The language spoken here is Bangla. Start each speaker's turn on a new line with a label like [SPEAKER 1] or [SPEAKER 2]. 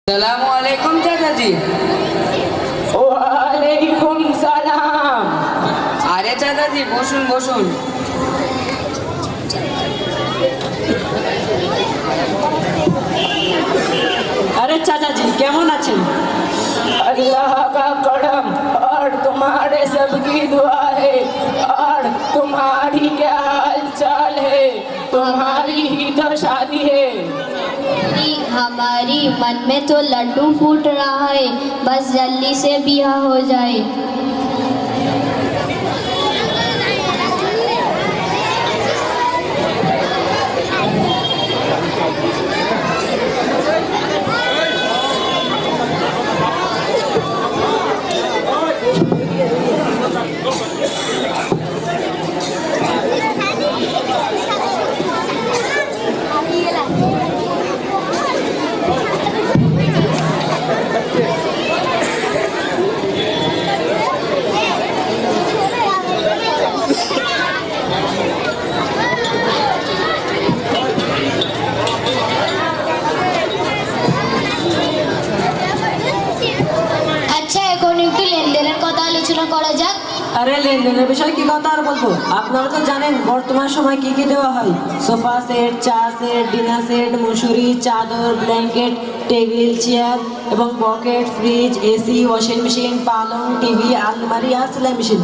[SPEAKER 1] আসসালামু আলাইকুম চাচাজি।
[SPEAKER 2] ওয়ালাইকুম সালাম।
[SPEAKER 1] আরে চাচাজি বসুন বসুন।
[SPEAKER 2] अरे चाचा जी केमन आছেন? अल्लाह का करम और तुम्हारे सबकी दुआ है और तुम्हारी क्या हाल चाल है? तुम्हारी ही तो शादी है।
[SPEAKER 3] हमारी मन में तो लड्डू फूट रहा है, बस जल्दी से ब्याह हो जाए।
[SPEAKER 4] আরে লেনদেনের বিষয় কি কথা আর বলবো, আপনারা তো জানেন বর্তমান সময় কি কি দেওয়া হয়। সোফা সেট, চা সেট, ডিনার সেট, মুসুরি, চাদর, ব্ল্যাঙ্কেট, টেবিল, চেয়ার এবং bucket, fridge, AC, washing machine, পালং, টিভি, আলমারি আর সেলাই মেশিন।